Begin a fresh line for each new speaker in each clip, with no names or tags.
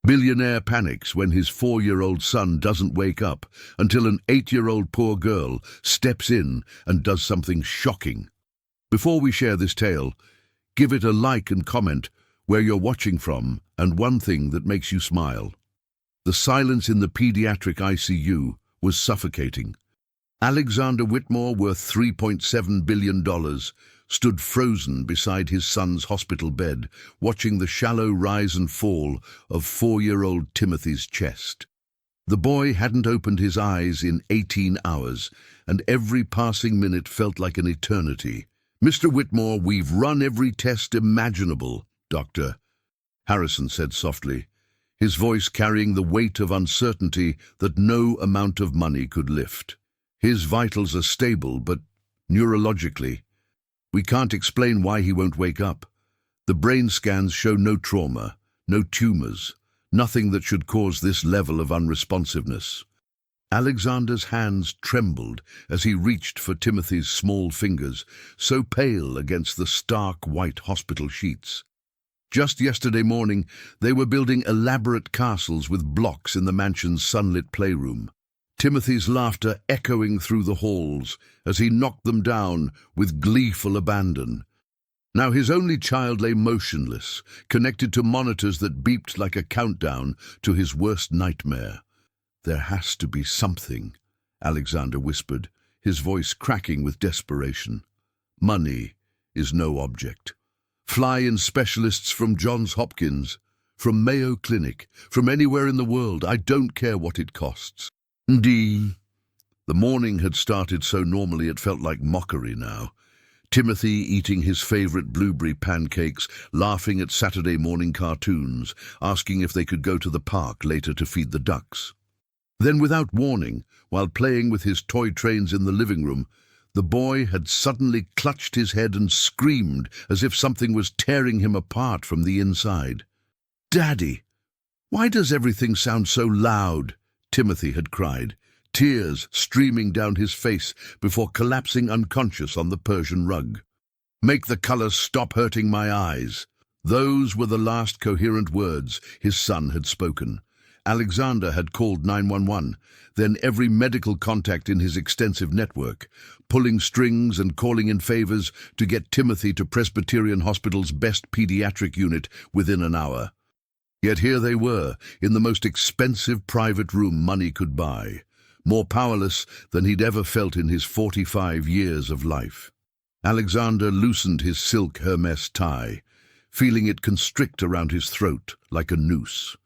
Billionaire panics when his 4-year-old son doesn't wake up until an 8-year-old poor girl steps in and does something shocking. Before we share this tale, give it a like and comment where you're watching from and one thing that makes you smile. The silence in the pediatric ICU was suffocating. Alexander Whitmore, worth $3.7 billion, stood frozen beside his son's hospital bed, watching the shallow rise and fall of 4-year-old Timothy's chest. The boy hadn't opened his eyes in 18 hours, and every passing minute felt like an eternity. "Mr. Whitmore, we've run every test imaginable, Doctor," Harrison said softly, his voice carrying the weight of uncertainty that no amount of money could lift. "His vitals are stable, but neurologically, we can't explain why he won't wake up. The brain scans show no trauma, no tumors, nothing that should cause this level of unresponsiveness." Alexander's hands trembled as he reached for Timothy's small fingers, so pale against the stark white hospital sheets. Just yesterday morning, they were building elaborate castles with blocks in the mansion's sunlit playroom. Timothy's laughter echoing through the halls as he knocked them down with gleeful abandon. Now his only child lay motionless, connected to monitors that beeped like a countdown to his worst nightmare. "There has to be something," Alexander whispered, his voice cracking with desperation. "Money is no object. Fly in specialists from Johns Hopkins, from Mayo Clinic, from anywhere in the world. I don't care what it costs." The morning had started so normally it felt like mockery now. Timothy eating his favorite blueberry pancakes, laughing at Saturday morning cartoons, asking if they could go to the park later to feed the ducks. Then, without warning, while playing with his toy trains in the living room, the boy had suddenly clutched his head and screamed as if something was tearing him apart from the inside. "Daddy, why does everything sound so loud?" Timothy had cried, tears streaming down his face before collapsing unconscious on the Persian rug. "Make the colors stop hurting my eyes." Those were the last coherent words his son had spoken. Alexander had called 911, then every medical contact in his extensive network, pulling strings and calling in favors to get Timothy to Presbyterian Hospital's best pediatric unit within an hour. Yet here they were, in the most expensive private room money could buy, more powerless than he'd ever felt in his 45 years of life. Alexander loosened his silk Hermes tie, feeling it constrict around his throat like a noose.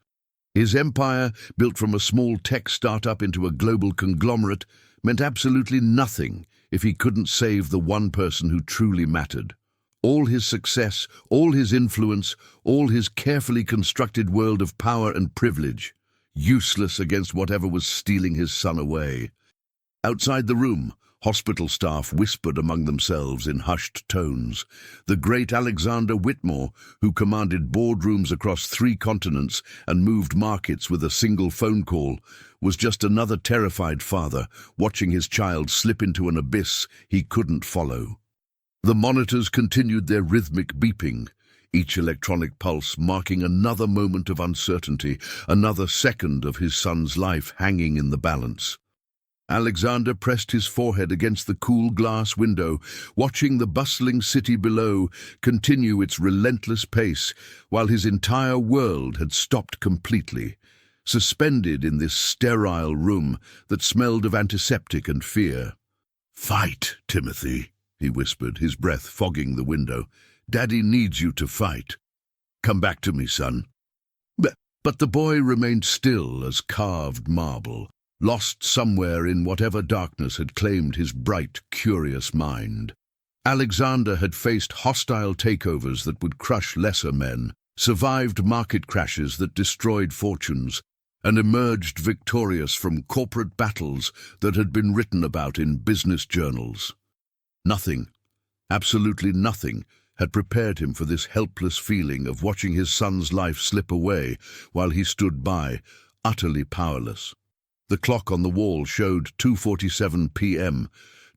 His empire, built from a small tech startup into a global conglomerate, meant absolutely nothing if he couldn't save the one person who truly mattered. All his success, all his influence, all his carefully constructed world of power and privilege, useless against whatever was stealing his son away. Outside the room, hospital staff whispered among themselves in hushed tones. The great Alexander Whitmore, who commanded boardrooms across 3 continents and moved markets with a single phone call, was just another terrified father watching his child slip into an abyss he couldn't follow. The monitors continued their rhythmic beeping, each electronic pulse marking another moment of uncertainty, another second of his son's life hanging in the balance. Alexander pressed his forehead against the cool glass window, watching the bustling city below continue its relentless pace, while his entire world had stopped completely, suspended in this sterile room that smelled of antiseptic and fear. "Fight, Timothy," he whispered, his breath fogging the window. "Daddy needs you to fight. Come back to me, son." But the boy remained still as carved marble, lost somewhere in whatever darkness had claimed his bright, curious mind. Alexander had faced hostile takeovers that would crush lesser men, survived market crashes that destroyed fortunes, and emerged victorious from corporate battles that had been written about in business journals. Nothing, absolutely nothing, had prepared him for this helpless feeling of watching his son's life slip away while he stood by, utterly powerless. The clock on the wall showed 2:47 p.m.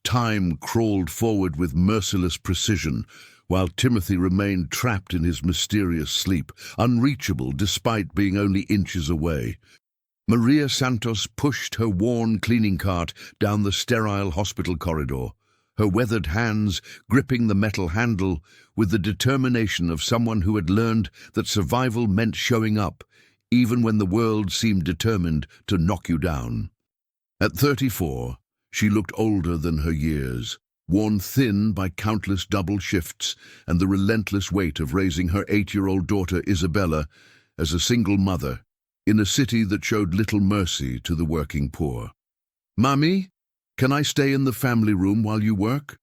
Time crawled forward with merciless precision, while Timothy remained trapped in his mysterious sleep, unreachable despite being only inches away. Maria Santos pushed her worn cleaning cart down the sterile hospital corridor, her weathered hands gripping the metal handle with the determination of someone who had learned that survival meant showing up, even when the world seemed determined to knock you down. At 34, she looked older than her years, worn thin by countless double shifts and the relentless weight of raising her 8-year-old daughter Isabella as a single mother in a city that showed little mercy to the working poor. "Mummy, can I stay in the family room while you work?"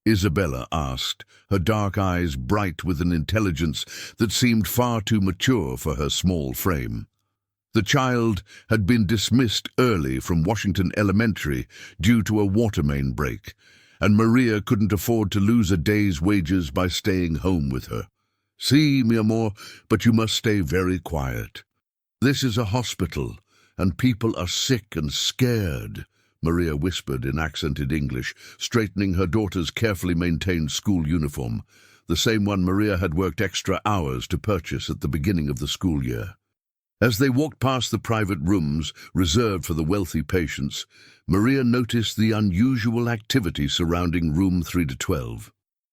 Isabella asked, her dark eyes bright with an intelligence that seemed far too mature for her small frame. The child had been dismissed early from Washington Elementary due to a water main break, and Maria couldn't afford to lose a day's wages by staying home with her. "Si, mi amor, but you must stay very quiet. This is a hospital, and people are sick and scared," Maria whispered in accented English, straightening her daughter's carefully maintained school uniform, the same one Maria had worked extra hours to purchase at the beginning of the school year. As they walked past the private rooms reserved for the wealthy patients, Maria noticed the unusual activity surrounding room 3 to 12.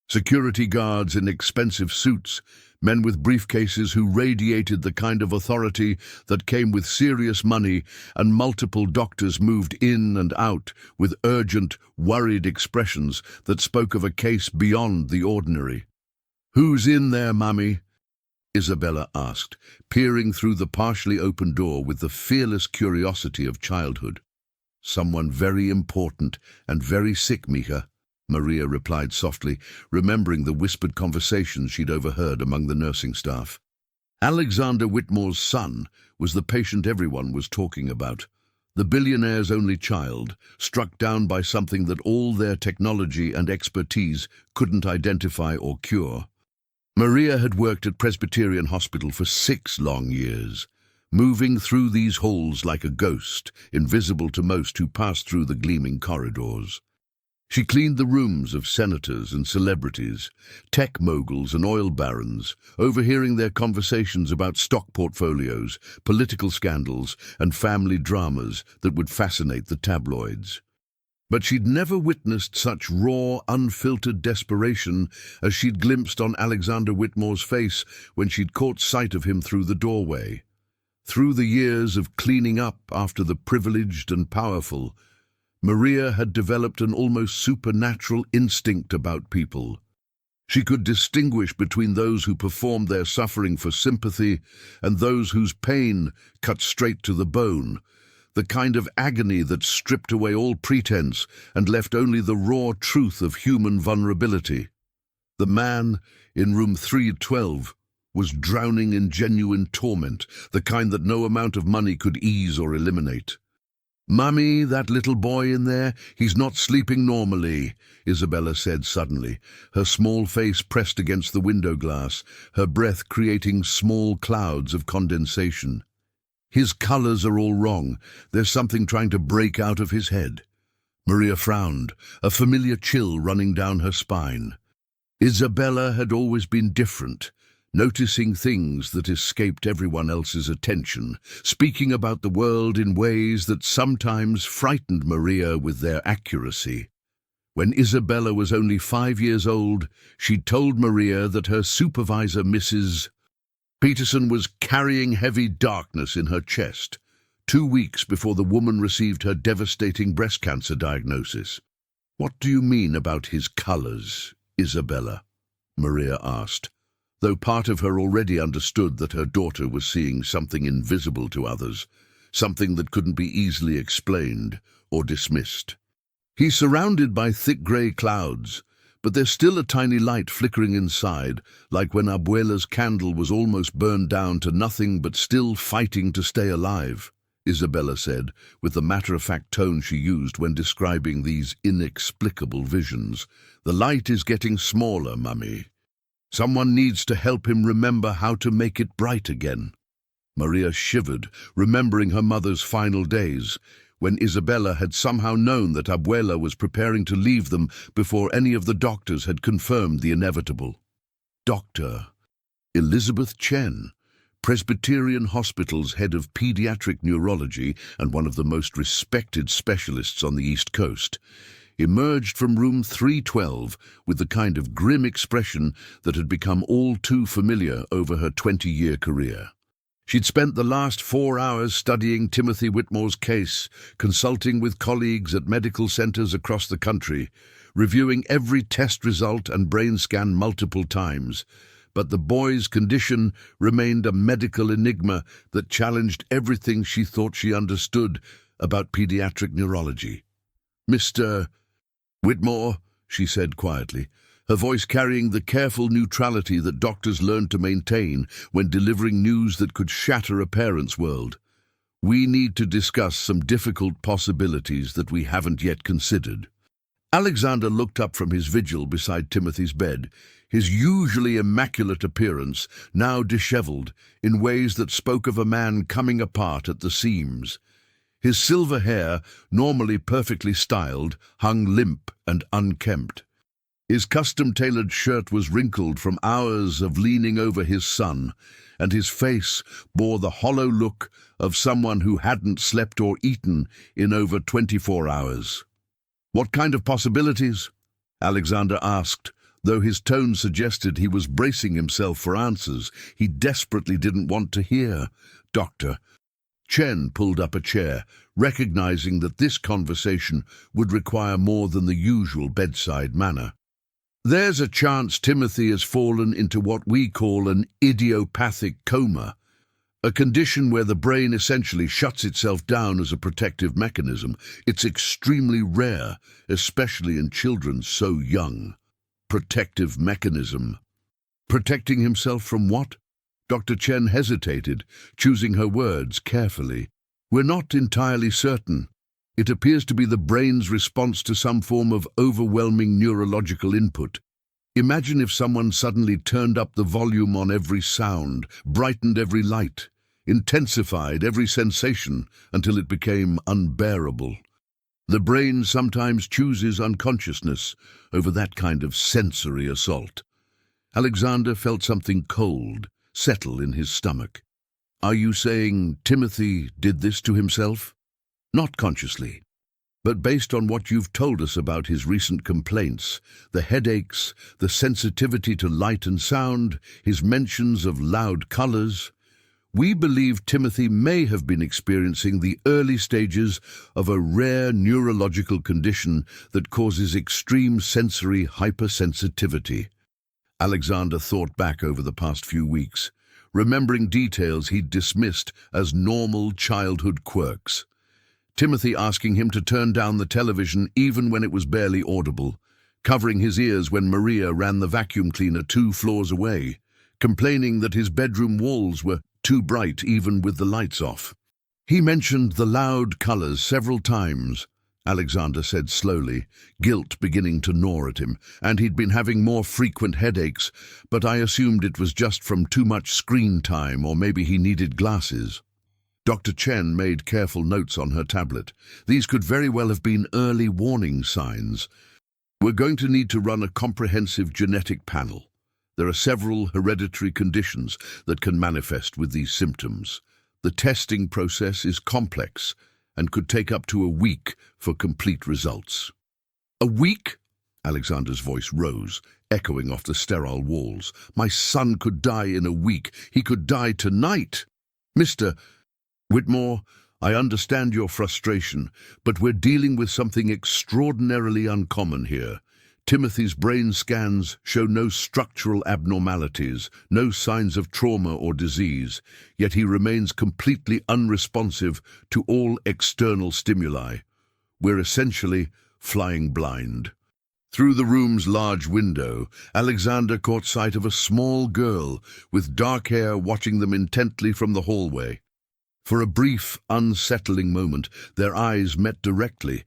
Security guards in expensive suits, men with briefcases who radiated the kind of authority that came with serious money, and multiple doctors moved in and out with urgent, worried expressions that spoke of a case beyond the ordinary. "Who's in there, Mummy?" Isabella asked, peering through the partially open door with the fearless curiosity of childhood. "Someone very important and very sick, Mija," Maria replied softly, remembering the whispered conversations she'd overheard among the nursing staff. Alexander Whitmore's son was the patient everyone was talking about, the billionaire's only child, struck down by something that all their technology and expertise couldn't identify or cure. Maria had worked at Presbyterian Hospital for 6 long years, moving through these halls like a ghost, invisible to most who passed through the gleaming corridors. She cleaned the rooms of senators and celebrities, tech moguls and oil barons, overhearing their conversations about stock portfolios, political scandals, and family dramas that would fascinate the tabloids. But she'd never witnessed such raw, unfiltered desperation as she'd glimpsed on Alexander Whitmore's face when she'd caught sight of him through the doorway. Through the years of cleaning up after the privileged and powerful, Maria had developed an almost supernatural instinct about people. She could distinguish between those who performed their suffering for sympathy and those whose pain cut straight to the bone, the kind of agony that stripped away all pretense and left only the raw truth of human vulnerability. The man in room 312 was drowning in genuine torment, the kind that no amount of money could ease or eliminate. "Mummy, that little boy in there, he's not sleeping normally," Isabella said suddenly, her small face pressed against the window glass, her breath creating small clouds of condensation. "His colors are all wrong. There's something trying to break out of his head." Maria frowned, a familiar chill running down her spine. Isabella had always been different, noticing things that escaped everyone else's attention, speaking about the world in ways that sometimes frightened Maria with their accuracy. When Isabella was only 5 years old, she told Maria that her supervisor, Mrs. Peterson, was carrying heavy darkness in her chest, 2 weeks before the woman received her devastating breast cancer diagnosis. "What do you mean about his colors, Isabella?" Maria asked, though part of her already understood that her daughter was seeing something invisible to others, something that couldn't be easily explained or dismissed. "He's surrounded by thick grey clouds, but there's still a tiny light flickering inside, like when Abuela's candle was almost burned down to nothing but still fighting to stay alive," Isabella said, with the matter-of-fact tone she used when describing these inexplicable visions. "The light is getting smaller, Mummy. Someone needs to help him remember how to make it bright again." Maria shivered, remembering her mother's final days, when Isabella had somehow known that Abuela was preparing to leave them before any of the doctors had confirmed the inevitable. Dr. Elizabeth Chen, Presbyterian Hospital's head of pediatric neurology and one of the most respected specialists on the East Coast, emerged from room 312 with the kind of grim expression that had become all too familiar over her 20-year career. She'd spent the last 4 hours studying Timothy Whitmore's case, consulting with colleagues at medical centers across the country, reviewing every test result and brain scan multiple times. But the boy's condition remained a medical enigma that challenged everything she thought she understood about pediatric neurology. "Mr. Whitmore," she said quietly, her voice carrying the careful neutrality that doctors learn to maintain when delivering news that could shatter a parent's world. "We need to discuss some difficult possibilities that we haven't yet considered." Alexander looked up from his vigil beside Timothy's bed, his usually immaculate appearance now disheveled in ways that spoke of a man coming apart at the seams. His silver hair, normally perfectly styled, hung limp and unkempt. His custom-tailored shirt was wrinkled from hours of leaning over his son, and his face bore the hollow look of someone who hadn't slept or eaten in over 24 hours. "What kind of possibilities?" Alexander asked, though his tone suggested he was bracing himself for answers he desperately didn't want to hear. "Doctor." Chen pulled up a chair, recognizing that this conversation would require more than the usual bedside manner. "There's a chance Timothy has fallen into what we call an idiopathic coma, a condition where the brain essentially shuts itself down as a protective mechanism. It's extremely rare, especially in children so young." Protective mechanism. Protecting himself from what? Dr. Chen hesitated, choosing her words carefully. "We're not entirely certain. It appears to be the brain's response to some form of overwhelming neurological input. Imagine if someone suddenly turned up the volume on every sound, brightened every light, intensified every sensation until it became unbearable. The brain sometimes chooses unconsciousness over that kind of sensory assault." Alexander felt something cold settle in his stomach. "Are you saying Timothy did this to himself?" "Not consciously. But based on what you've told us about his recent complaints, the headaches, the sensitivity to light and sound, his mentions of loud colors, we believe Timothy may have been experiencing the early stages of a rare neurological condition that causes extreme sensory hypersensitivity." Alexander thought back over the past few weeks, remembering details he'd dismissed as normal childhood quirks. Timothy asking him to turn down the television even when it was barely audible, covering his ears when Maria ran the vacuum cleaner 2 floors away, complaining that his bedroom walls were too bright even with the lights off. "He mentioned the loud colors several times," Alexander said slowly, guilt beginning to gnaw at him, "and he'd been having more frequent headaches, but I assumed it was just from too much screen time or maybe he needed glasses." Dr. Chen made careful notes on her tablet. "These could very well have been early warning signs. We're going to need to run a comprehensive genetic panel. There are several hereditary conditions that can manifest with these symptoms. The testing process is complex and could take up to a week for complete results." "A week?" Alexander's voice rose, echoing off the sterile walls. "My son could die in a week. He could die tonight." "Mr. Whitmore, I understand your frustration, but we're dealing with something extraordinarily uncommon here. Timothy's brain scans show no structural abnormalities, no signs of trauma or disease, yet he remains completely unresponsive to all external stimuli. We're essentially flying blind." Through the room's large window, Alexander caught sight of a small girl with dark hair watching them intently from the hallway. For a brief, unsettling moment, their eyes met directly,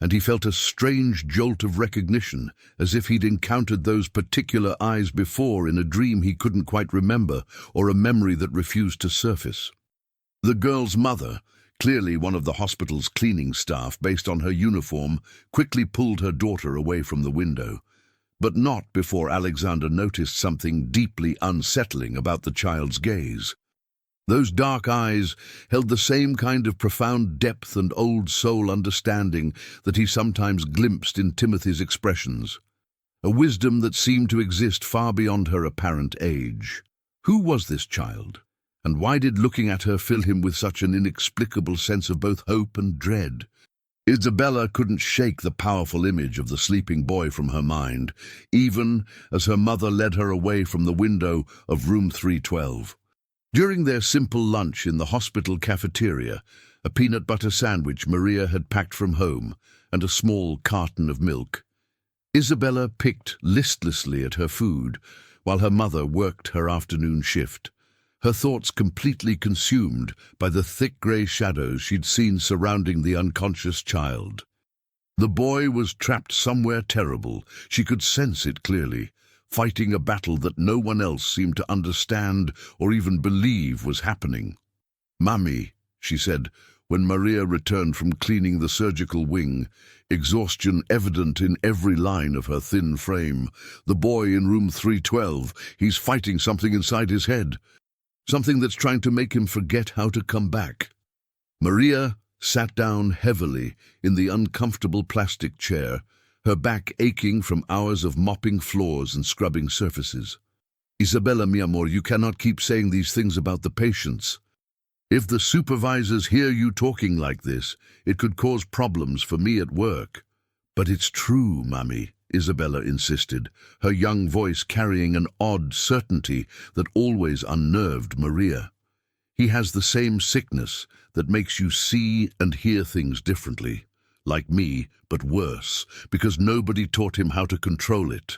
and he felt a strange jolt of recognition, as if he'd encountered those particular eyes before in a dream he couldn't quite remember, or a memory that refused to surface. The girl's mother, clearly one of the hospital's cleaning staff based on her uniform, quickly pulled her daughter away from the window. but not before Alexander noticed something deeply unsettling about the child's gaze. Those dark eyes held the same kind of profound depth and old soul understanding that he sometimes glimpsed in Timothy's expressions, a wisdom that seemed to exist far beyond her apparent age. Who was this child, and why did looking at her fill him with such an inexplicable sense of both hope and dread? Isabella couldn't shake the powerful image of the sleeping boy from her mind, even as her mother led her away from the window of room 312. During their simple lunch in the hospital cafeteria, a peanut butter sandwich Maria had packed from home and a small carton of milk, Isabella picked listlessly at her food while her mother worked her afternoon shift, her thoughts completely consumed by the thick grey shadows she'd seen surrounding the unconscious child. The boy was trapped somewhere terrible. She could sense it clearly, fighting a battle that no one else seemed to understand or even believe was happening. "Mummy," she said, when Maria returned from cleaning the surgical wing, exhaustion evident in every line of her thin frame. "The boy in room 312, he's fighting something inside his head. Something that's trying to make him forget how to come back." Maria sat down heavily in the uncomfortable plastic chair, her back aching from hours of mopping floors and scrubbing surfaces. "Isabella, mi amor, you cannot keep saying these things about the patients. If the supervisors hear you talking like this, it could cause problems for me at work." "But it's true, Mummy," Isabella insisted, her young voice carrying an odd certainty that always unnerved Maria. "He has the same sickness that makes you see and hear things differently, like me, but worse, because nobody taught him how to control it."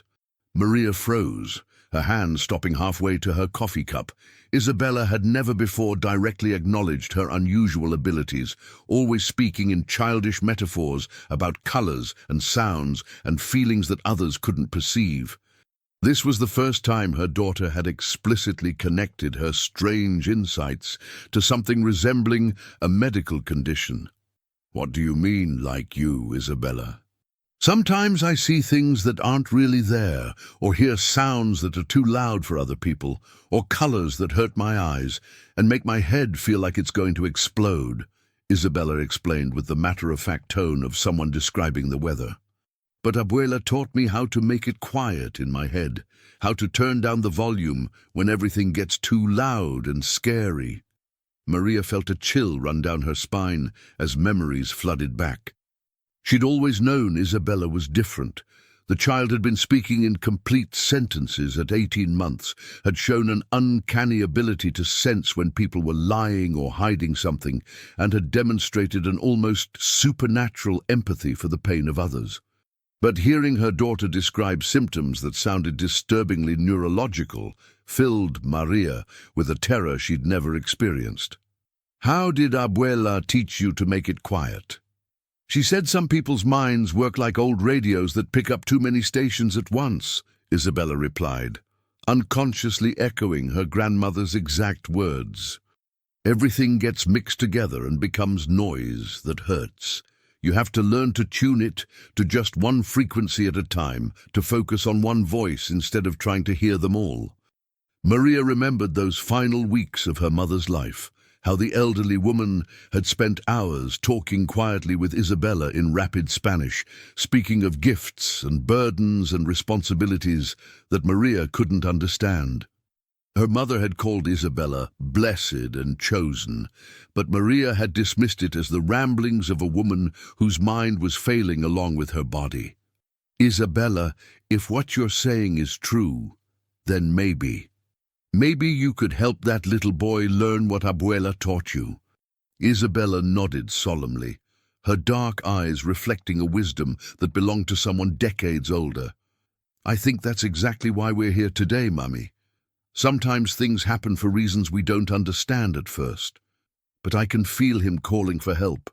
Maria froze, her hand stopping halfway to her coffee cup. Isabella had never before directly acknowledged her unusual abilities, always speaking in childish metaphors about colors and sounds and feelings that others couldn't perceive. This was the first time her daughter had explicitly connected her strange insights to something resembling a medical condition. "What do you mean, like you, Isabella?" "Sometimes I see things that aren't really there, or hear sounds that are too loud for other people, or colors that hurt my eyes and make my head feel like it's going to explode," Isabella explained with the matter-of-fact tone of someone describing the weather. "But Abuela taught me how to make it quiet in my head, how to turn down the volume when everything gets too loud and scary." Maria felt a chill run down her spine as memories flooded back. She'd always known Isabella was different. The child had been speaking in complete sentences at 18 months, had shown an uncanny ability to sense when people were lying or hiding something, and had demonstrated an almost supernatural empathy for the pain of others. But hearing her daughter describe symptoms that sounded disturbingly neurological filled Maria with a terror she'd never experienced. "How did Abuela teach you to make it quiet?" "She said some people's minds work like old radios that pick up too many stations at once," Isabella replied, unconsciously echoing her grandmother's exact words. "Everything gets mixed together and becomes noise that hurts. You have to learn to tune it to just one frequency at a time, to focus on one voice instead of trying to hear them all." Maria remembered those final weeks of her mother's life, how the elderly woman had spent hours talking quietly with Isabella in rapid Spanish, speaking of gifts and burdens and responsibilities that Maria couldn't understand. Her mother had called Isabella blessed and chosen, but Maria had dismissed it as the ramblings of a woman whose mind was failing along with her body. "Isabella, if what you're saying is true, then maybe you could help that little boy learn what Abuela taught you." Isabella nodded solemnly, her dark eyes reflecting a wisdom that belonged to someone decades older. "I think that's exactly why we're here today, Mummy. Sometimes things happen for reasons we don't understand at first, but I can feel him calling for help,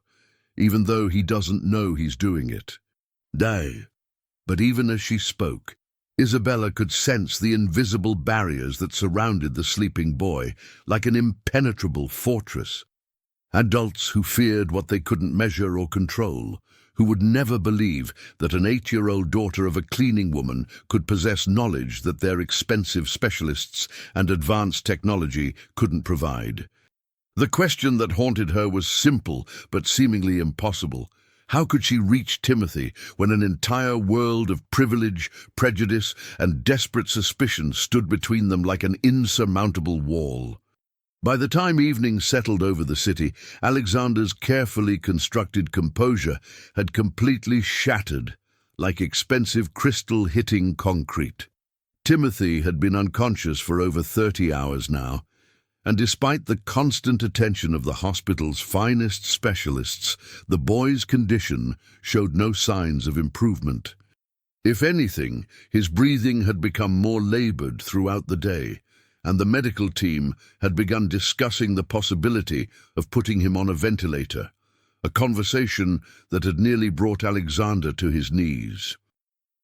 even though he doesn't know he's doing it." "Day." But even as she spoke, Isabella could sense the invisible barriers that surrounded the sleeping boy, like an impenetrable fortress. Adults who feared what they couldn't measure or control, who would never believe that an 8-year-old daughter of a cleaning woman could possess knowledge that their expensive specialists and advanced technology couldn't provide. The question that haunted her was simple but seemingly impossible. How could she reach Timothy when an entire world of privilege, prejudice, and desperate suspicion stood between them like an insurmountable wall? By the time evening settled over the city, Alexander's carefully constructed composure had completely shattered, like expensive crystal hitting concrete. Timothy had been unconscious for over 30 hours now, and despite the constant attention of the hospital's finest specialists, the boy's condition showed no signs of improvement. If anything, his breathing had become more labored throughout the day, and the medical team had begun discussing the possibility of putting him on a ventilator, a conversation that had nearly brought Alexander to his knees.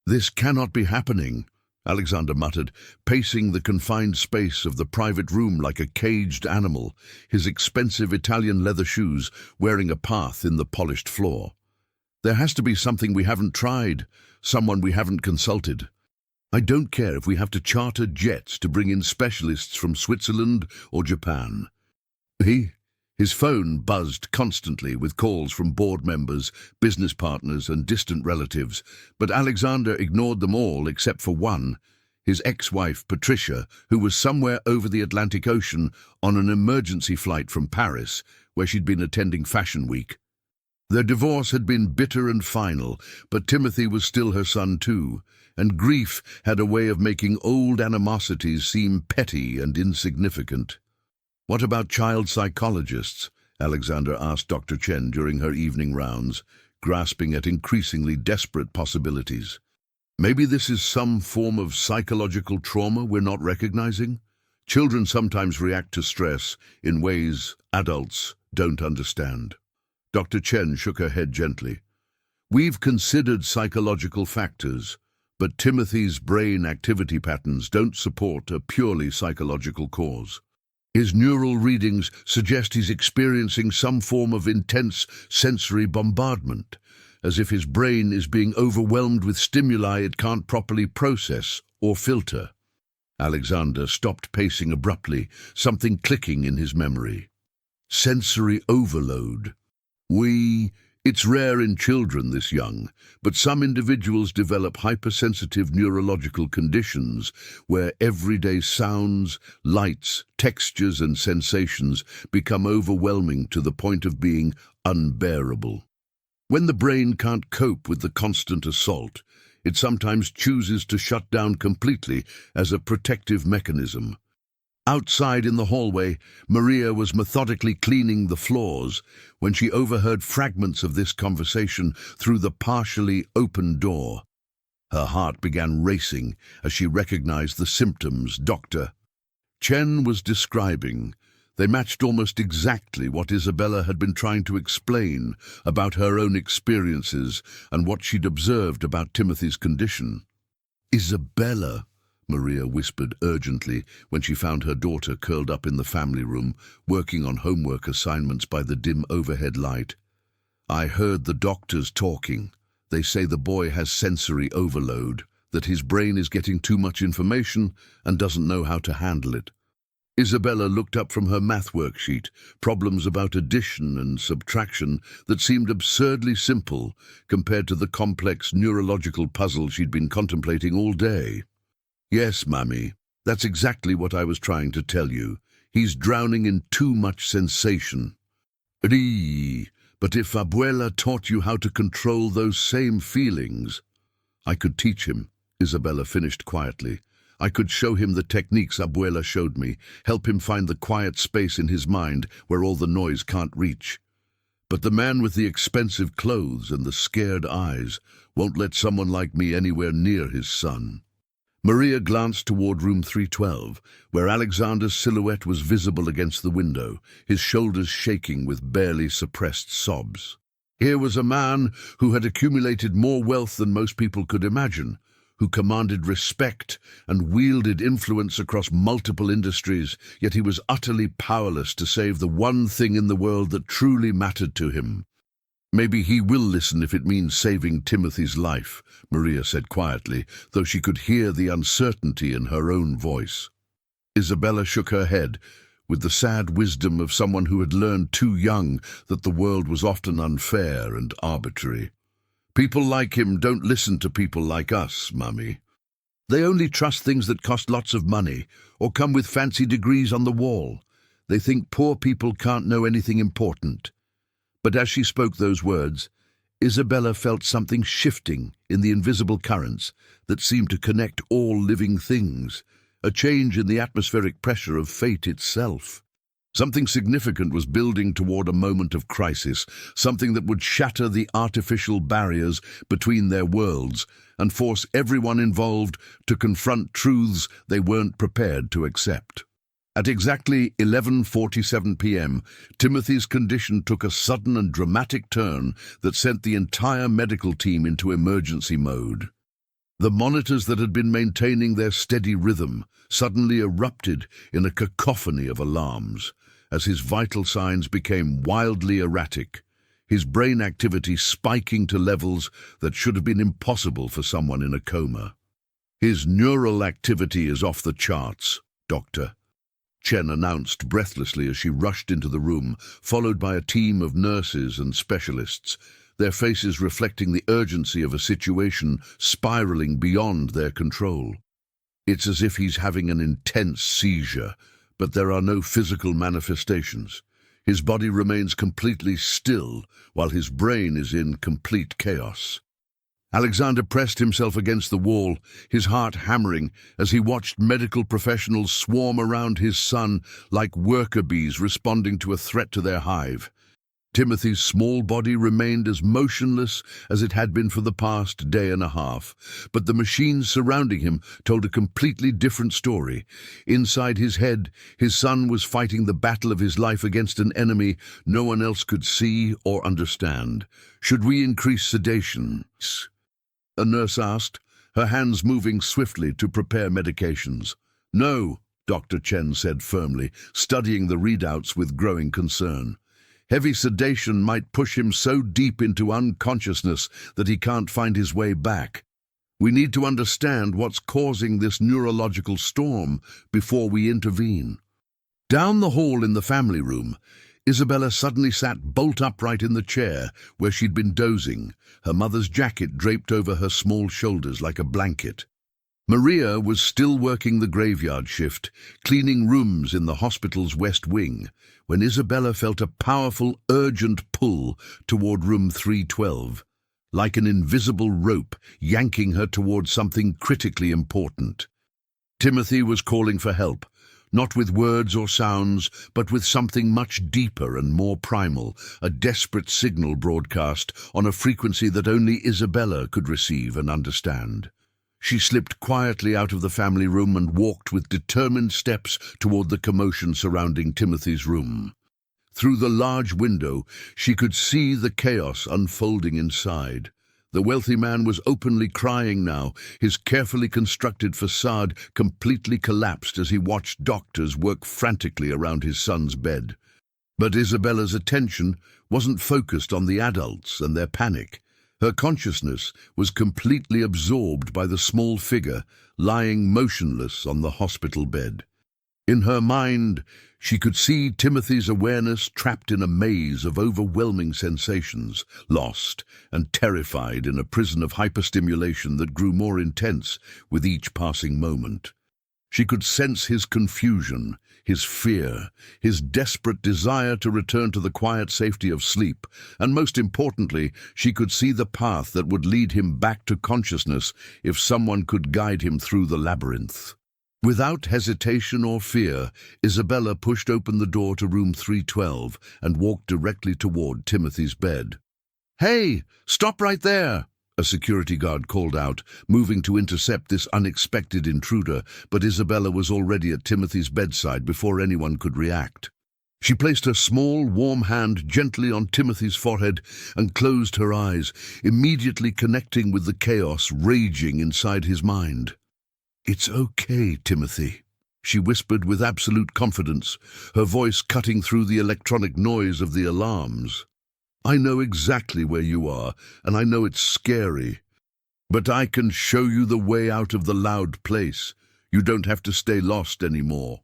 "This cannot be happening," Alexander muttered, pacing the confined space of the private room like a caged animal, his expensive Italian leather shoes wearing a path in the polished floor. "There has to be something we haven't tried, someone we haven't consulted. I don't care if we have to charter jets to bring in specialists from Switzerland or Japan." His phone buzzed constantly with calls from board members, business partners, and distant relatives, but Alexander ignored them all except for one, his ex-wife Patricia, who was somewhere over the Atlantic Ocean on an emergency flight from Paris, where she'd been attending Fashion Week. Their divorce had been bitter and final, but Timothy was still her son too, and grief had a way of making old animosities seem petty and insignificant. "What about child psychologists?" Alexander asked Dr. Chen during her evening rounds, grasping at increasingly desperate possibilities. "Maybe this is some form of psychological trauma we're not recognizing? Children sometimes react to stress in ways adults don't understand." Dr. Chen shook her head gently. "We've considered psychological factors, but Timothy's brain activity patterns don't support a purely psychological cause. His neural readings suggest he's experiencing some form of intense sensory bombardment, as if his brain is being overwhelmed with stimuli it can't properly process or filter." Alexander stopped pacing abruptly, something clicking in his memory. Sensory overload. It's rare in children this young, but some individuals develop hypersensitive neurological conditions where everyday sounds, lights, textures, and sensations become overwhelming to the point of being unbearable. When the brain can't cope with the constant assault, it sometimes chooses to shut down completely as a protective mechanism. Outside in the hallway, Maria was methodically cleaning the floors when she overheard fragments of this conversation through the partially open door. Her heart began racing as she recognized the symptoms Dr. Chen was describing. They matched almost exactly what Isabella had been trying to explain about her own experiences and what she'd observed about Timothy's condition. "Isabella," Maria whispered urgently when she found her daughter curled up in the family room, working on homework assignments by the dim overhead light. "I heard the doctors talking. They say the boy has sensory overload, that his brain is getting too much information and doesn't know how to handle it." Isabella looked up from her math worksheet, problems about addition and subtraction that seemed absurdly simple compared to the complex neurological puzzle she'd been contemplating all day. "Yes, Mammy, that's exactly what I was trying to tell you. He's drowning in too much sensation." But if Abuela taught you how to control those same feelings..." "I could teach him," Isabella finished quietly. "I could show him the techniques Abuela showed me, help him find the quiet space in his mind where all the noise can't reach. But the man with the expensive clothes and the scared eyes won't let someone like me anywhere near his son." Maria glanced toward room 312, where Alexander's silhouette was visible against the window, his shoulders shaking with barely suppressed sobs. Here was a man who had accumulated more wealth than most people could imagine, who commanded respect and wielded influence across multiple industries, yet he was utterly powerless to save the one thing in the world that truly mattered to him. Maybe he will listen if it means saving Timothy's life, Maria said quietly, though she could hear the uncertainty in her own voice. Isabella shook her head, with the sad wisdom of someone who had learned too young that the world was often unfair and arbitrary. People like him don't listen to people like us, Mummy. They only trust things that cost lots of money or come with fancy degrees on the wall. They think poor people can't know anything important. But as she spoke those words, Isabella felt something shifting in the invisible currents that seemed to connect all living things, a change in the atmospheric pressure of fate itself. Something significant was building toward a moment of crisis, something that would shatter the artificial barriers between their worlds and force everyone involved to confront truths they weren't prepared to accept. At exactly 11:47 p.m., Timothy's condition took a sudden and dramatic turn that sent the entire medical team into emergency mode. The monitors that had been maintaining their steady rhythm suddenly erupted in a cacophony of alarms as his vital signs became wildly erratic, his brain activity spiking to levels that should have been impossible for someone in a coma. "His neural activity is off the charts, Doctor," Chen announced breathlessly as she rushed into the room, followed by a team of nurses and specialists, their faces reflecting the urgency of a situation spiraling beyond their control. "It's as if he's having an intense seizure, but there are no physical manifestations. His body remains completely still, while his brain is in complete chaos." Alexander pressed himself against the wall, his heart hammering as he watched medical professionals swarm around his son like worker bees responding to a threat to their hive. Timothy's small body remained as motionless as it had been for the past day and a half, but the machines surrounding him told a completely different story. Inside his head, his son was fighting the battle of his life against an enemy no one else could see or understand. "Should we increase sedation?" a nurse asked, her hands moving swiftly to prepare medications. "No," Dr. Chen said firmly, studying the readouts with growing concern. "Heavy sedation might push him so deep into unconsciousness that he can't find his way back. We need to understand what's causing this neurological storm before we intervene." Down the hall in the family room, Isabella suddenly sat bolt upright in the chair where she'd been dozing, her mother's jacket draped over her small shoulders like a blanket. Maria was still working the graveyard shift, cleaning rooms in the hospital's west wing, when Isabella felt a powerful, urgent pull toward room 312, like an invisible rope yanking her toward something critically important. Timothy was calling for help, not with words or sounds, but with something much deeper and more primal, a desperate signal broadcast on a frequency that only Isabella could receive and understand. She slipped quietly out of the family room and walked with determined steps toward the commotion surrounding Timothy's room. Through the large window, she could see the chaos unfolding inside. The wealthy man was openly crying now, his carefully constructed facade completely collapsed as he watched doctors work frantically around his son's bed. But Isabella's attention wasn't focused on the adults and their panic. Her consciousness was completely absorbed by the small figure lying motionless on the hospital bed. In her mind, she could see Timothy's awareness trapped in a maze of overwhelming sensations, lost and terrified in a prison of hyperstimulation that grew more intense with each passing moment. She could sense his confusion, his fear, his desperate desire to return to the quiet safety of sleep, and most importantly, she could see the path that would lead him back to consciousness if someone could guide him through the labyrinth. Without hesitation or fear, Isabella pushed open the door to room 312 and walked directly toward Timothy's bed. "Hey, stop right there!" a security guard called out, moving to intercept this unexpected intruder, but Isabella was already at Timothy's bedside before anyone could react. She placed her small, warm hand gently on Timothy's forehead and closed her eyes, immediately connecting with the chaos raging inside his mind. "It's okay, Timothy," she whispered with absolute confidence, her voice cutting through the electronic noise of the alarms. I know exactly where you are, and I know it's scary. But I can show you the way out of the loud place. You don't have to stay lost anymore."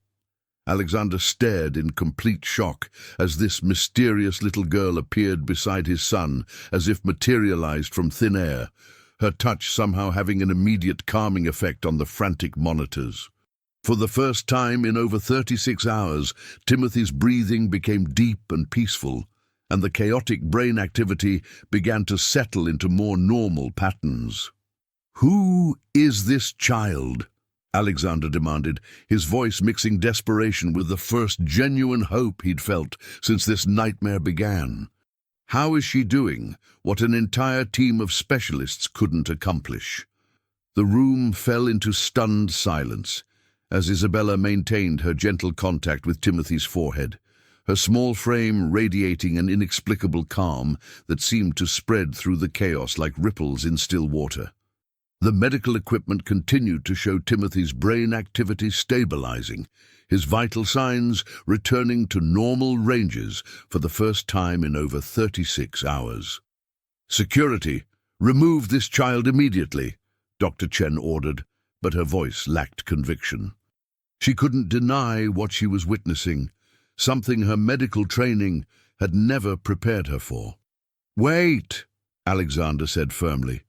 Alexander stared in complete shock as this mysterious little girl appeared beside his son, as if materialized from thin air, her touch somehow having an immediate calming effect on the frantic monitors. For the first time in over 36 hours, Timothy's breathing became deep and peaceful, and the chaotic brain activity began to settle into more normal patterns. "Who is this child?" Alexander demanded, his voice mixing desperation with the first genuine hope he'd felt since this nightmare began. "How is she doing what an entire team of specialists couldn't accomplish?" The room fell into stunned silence as Isabella maintained her gentle contact with Timothy's forehead, her small frame radiating an inexplicable calm that seemed to spread through the chaos like ripples in still water. The medical equipment continued to show Timothy's brain activity stabilizing, his vital signs returning to normal ranges for the first time in over 36 hours. "Security, remove this child immediately," Dr. Chen ordered, but her voice lacked conviction. She couldn't deny what she was witnessing, something her medical training had never prepared her for. "Wait," Alexander said firmly,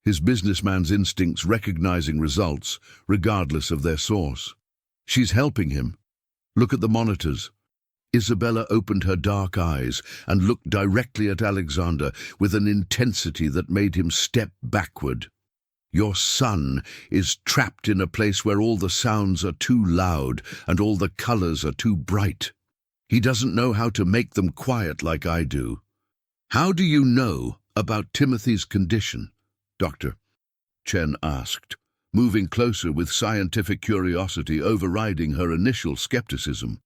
his businessman's instincts recognizing results regardless of their source. "She's helping him. Look at the monitors." Isabella opened her dark eyes and looked directly at Alexander with an intensity that made him step backward. "Your son is trapped in a place where all the sounds are too loud and all the colors are too bright. He doesn't know how to make them quiet like I do." "How do you know about Timothy's condition, Doctor?" Chen asked, moving closer with scientific curiosity overriding her initial skepticism.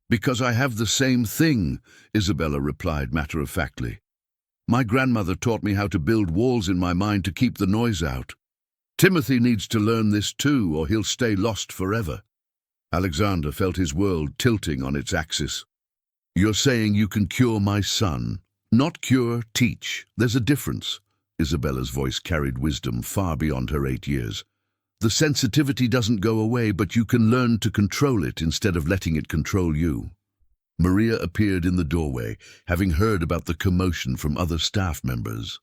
"Because I have the same thing," Isabella replied matter-of-factly. "My grandmother taught me how to build walls in my mind to keep the noise out. Timothy needs to learn this too, or he'll stay lost forever." Alexander felt his world tilting on its axis. "You're saying you can cure my son? Not cure, teach. There's a difference." Isabella's voice carried wisdom far beyond her 8 years. "The sensitivity doesn't go away, but you can learn to control it instead of letting it control you." Maria appeared in the doorway, having heard about the commotion from other staff members.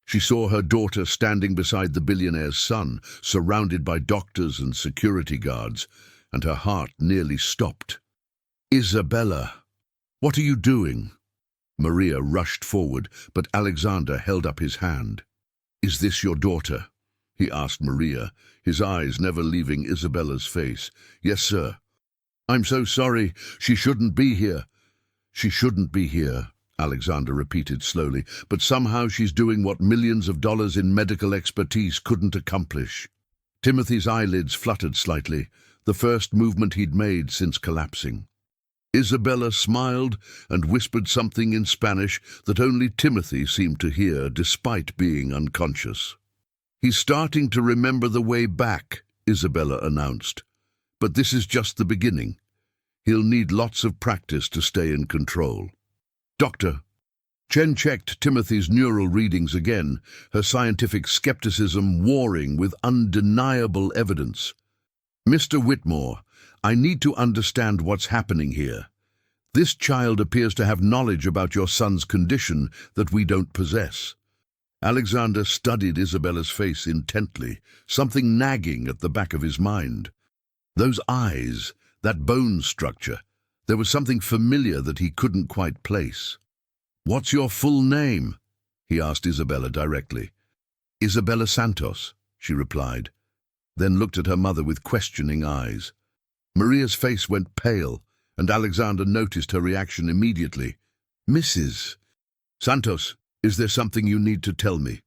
She saw her daughter standing beside the billionaire's son, surrounded by doctors and security guards, and her heart nearly stopped. "Isabella, what are you doing?" Maria rushed forward, but Alexander held up his hand. "Is this your daughter?" he asked Maria, his eyes never leaving Isabella's face. "Yes, sir." "I'm so sorry. She shouldn't be here." "She shouldn't be here," Alexander repeated slowly, "but somehow she's doing what millions of dollars in medical expertise couldn't accomplish." Timothy's eyelids fluttered slightly, the first movement he'd made since collapsing. Isabella smiled and whispered something in Spanish that only Timothy seemed to hear despite being unconscious. "He's starting to remember the way back," Isabella announced. "But this is just the beginning. He'll need lots of practice to stay in control." "Doctor." Chen checked Timothy's neural readings again, her scientific skepticism warring with undeniable evidence. "Mr. Whitmore, I need to understand what's happening here. This child appears to have knowledge about your son's condition that we don't possess." Alexander studied Isabella's face intently, something nagging at the back of his mind. Those eyes, that bone structure, there was something familiar that he couldn't quite place. "What's your full name?" he asked Isabella directly. "Isabella Santos," she replied, then looked at her mother with questioning eyes. Maria's face went pale, and Alexander noticed her reaction immediately. "Mrs. Santos, is there something you need to tell me?"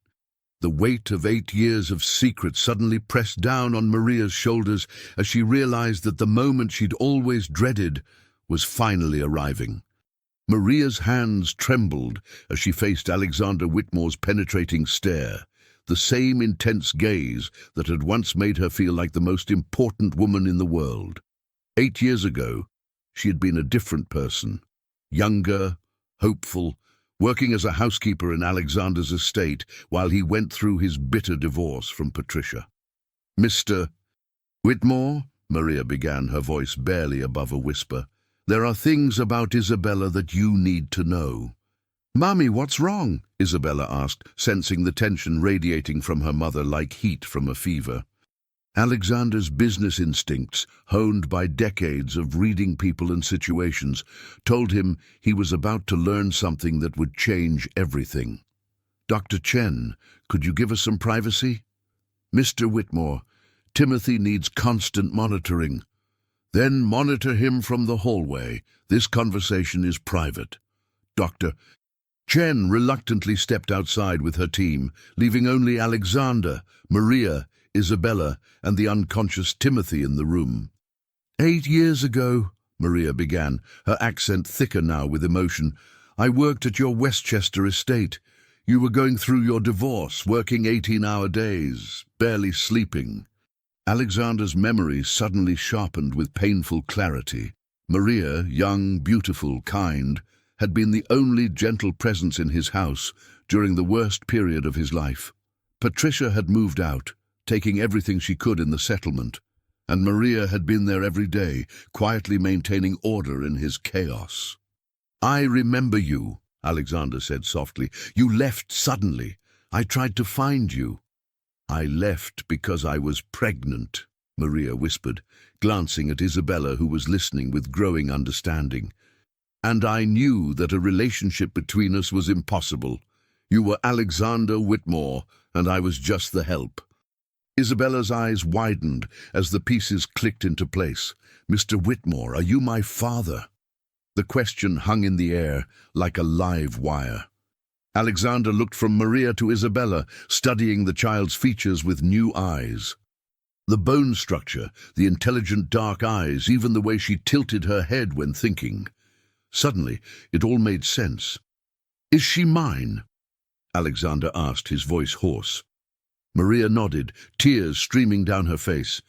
The weight of 8 years of secret suddenly pressed down on Maria's shoulders as she realized that the moment she'd always dreaded was finally arriving. Maria's hands trembled as she faced Alexander Whitmore's penetrating stare, the same intense gaze that had once made her feel like the most important woman in the world. 8 years ago, she had been a different person, younger, hopeful, working as a housekeeper in Alexander's estate while he went through his bitter divorce from Patricia. "Mr. Whitmore," Maria began, her voice barely above a whisper, "there are things about Isabella that you need to know." "Mommy, what's wrong?" Isabella asked, sensing the tension radiating from her mother like heat from a fever. Alexander's business instincts, honed by decades of reading people and situations, told him he was about to learn something that would change everything. "Dr. Chen, could you give us some privacy?" "Mr. Whitmore, Timothy needs constant monitoring." "Then monitor him from the hallway. This conversation is private." Dr. Chen reluctantly stepped outside with her team, leaving only Alexander, Maria, Isabella, and the unconscious Timothy in the room. "8 years ago," Maria began, her accent thicker now with emotion, "I worked at your Westchester estate. You were going through your divorce, working 18-hour days, barely sleeping." Alexander's memory suddenly sharpened with painful clarity. Maria, young, beautiful, kind, had been the only gentle presence in his house during the worst period of his life. Patricia had moved out, taking everything she could in the settlement, and Maria had been there every day, quietly maintaining order in his chaos. "I remember you," Alexander said softly. "You left suddenly. I tried to find you." "I left because I was pregnant," Maria whispered, glancing at Isabella, who was listening with growing understanding. "And I knew that a relationship between us was impossible. You were Alexander Whitmore, and I was just the help." Isabella's eyes widened as the pieces clicked into place. "Mr. Whitmore, are you my father?" The question hung in the air like a live wire. Alexander looked from Maria to Isabella, studying the child's features with new eyes. The bone structure, the intelligent dark eyes, even the way she tilted her head when thinking. Suddenly, it all made sense. "Is she mine?" Alexander asked, his voice hoarse. Maria nodded, tears streaming down her face.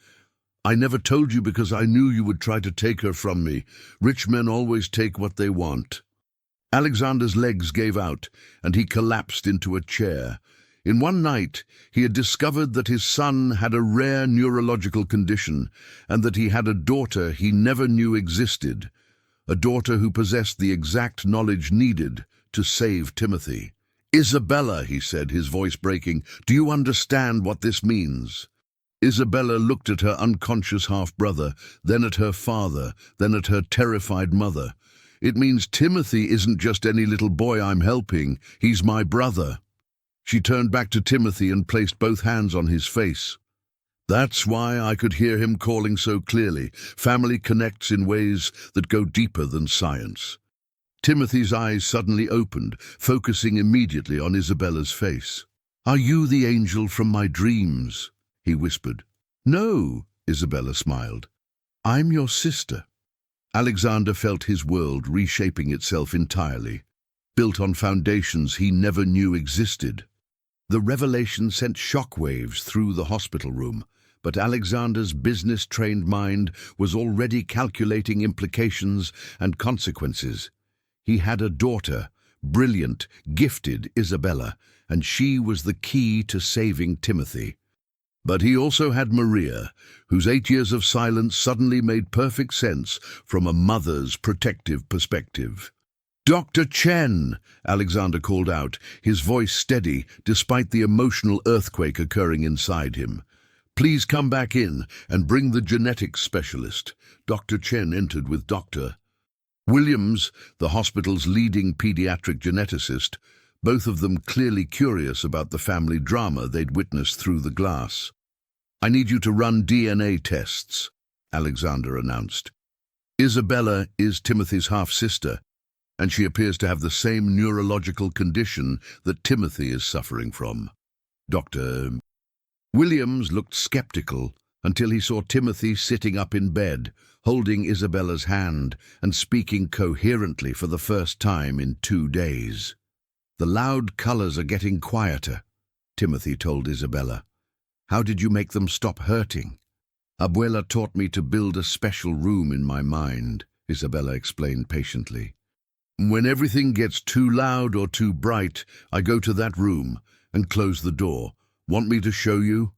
"I never told you because I knew you would try to take her from me. Rich men always take what they want." Alexander's legs gave out, and he collapsed into a chair. In one night, he had discovered that his son had a rare neurological condition, and that he had a daughter he never knew existed, a daughter who possessed the exact knowledge needed to save Timothy. "Isabella," he said, his voice breaking, "do you understand what this means?" Isabella looked at her unconscious half-brother, then at her father, then at her terrified mother. "It means Timothy isn't just any little boy I'm helping. He's my brother." She turned back to Timothy and placed both hands on his face. "That's why I could hear him calling so clearly. Family connects in ways that go deeper than science." Timothy's eyes suddenly opened, focusing immediately on Isabella's face. "Are you the angel from my dreams?" he whispered. "No," Isabella smiled. "I'm your sister." Alexander felt his world reshaping itself entirely, built on foundations he never knew existed. The revelation sent shockwaves through the hospital room, but Alexander's business-trained mind was already calculating implications and consequences. He had a daughter, brilliant, gifted Isabella, and she was the key to saving Timothy. But he also had Maria, whose 8 years of silence suddenly made perfect sense from a mother's protective perspective. "Dr. Chen," Alexander called out, his voice steady despite the emotional earthquake occurring inside him. "Please come back in and bring the genetics specialist." Dr. Chen entered with Dr. Williams, the hospital's leading pediatric geneticist, both of them clearly curious about the family drama they'd witnessed through the glass. "I need you to run DNA tests," Alexander announced. "Isabella is Timothy's half-sister, and she appears to have the same neurological condition that Timothy is suffering from." Dr. Williams looked skeptical until he saw Timothy sitting up in bed, holding Isabella's hand and speaking coherently for the first time in 2 days. "The loud colors are getting quieter," Timothy told Isabella. "How did you make them stop hurting?" "Abuela taught me to build a special room in my mind," Isabella explained patiently. When everything gets too loud or too bright, I go to that room and close the door. Want me to show you?"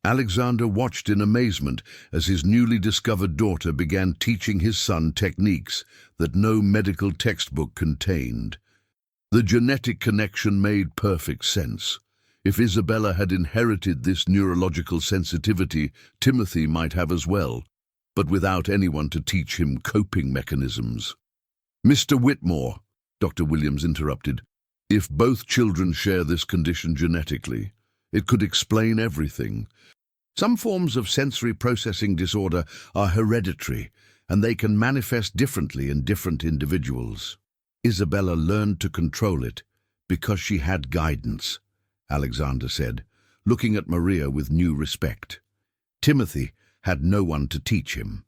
Alexander watched in amazement as his newly discovered daughter began teaching his son techniques that no medical textbook contained. The genetic connection made perfect sense. If Isabella had inherited this neurological sensitivity, Timothy might have as well, but without anyone to teach him coping mechanisms. "Mr. Whitmore," Dr. Williams interrupted, "if both children share this condition genetically, it could explain everything. Some forms of sensory processing disorder are hereditary, and they can manifest differently in different individuals. Isabella learned to control it because she had guidance," Alexander said, looking at Maria with new respect. Timothy had no one to teach him.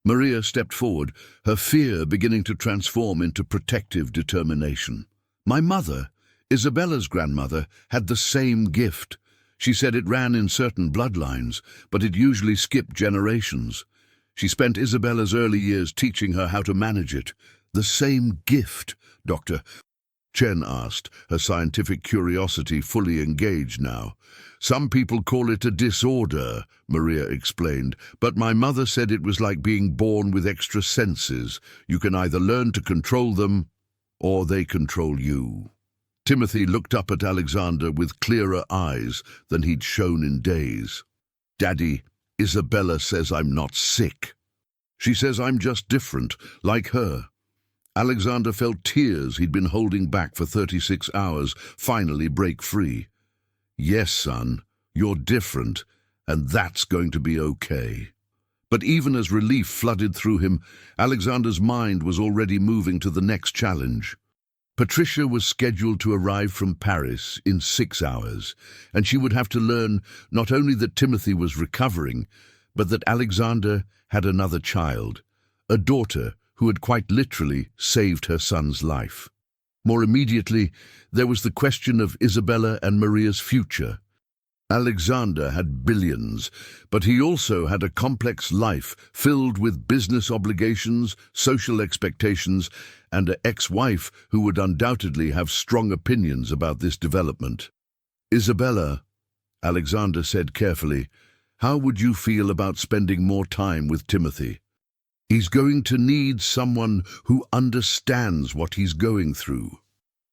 Maria stepped forward, her fear beginning to transform into protective determination. "My mother, Isabella's grandmother, had the same gift. She said it ran in certain bloodlines, but it usually skipped generations. She spent Isabella's early years teaching her how to manage it." "The same gift, Doctor?" Chen asked, her scientific curiosity fully engaged now. "Some people call it a disorder," Maria explained, "but my mother said it was like being born with extra senses. You can either learn to control them, or they control you." Timothy looked up at Alexander with clearer eyes than he'd shown in days. "Daddy, Isabella says I'm not sick. She says I'm just different, like her." Alexander felt tears he'd been holding back for 36 hours finally break free. "Yes, son, you're different, and that's going to be okay." But even as relief flooded through him, Alexander's mind was already moving to the next challenge. Patricia was scheduled to arrive from Paris in 6 hours, and she would have to learn not only that Timothy was recovering, but that Alexander had another child, a daughter who had quite literally saved her son's life. More immediately, there was the question of Isabella and Maria's future. Alexander had billions, but he also had a complex life filled with business obligations, social expectations, and an ex-wife who would undoubtedly have strong opinions about this development. "Isabella," Alexander said carefully, "how would you feel about spending more time with Timothy? He's going to need someone who understands what he's going through."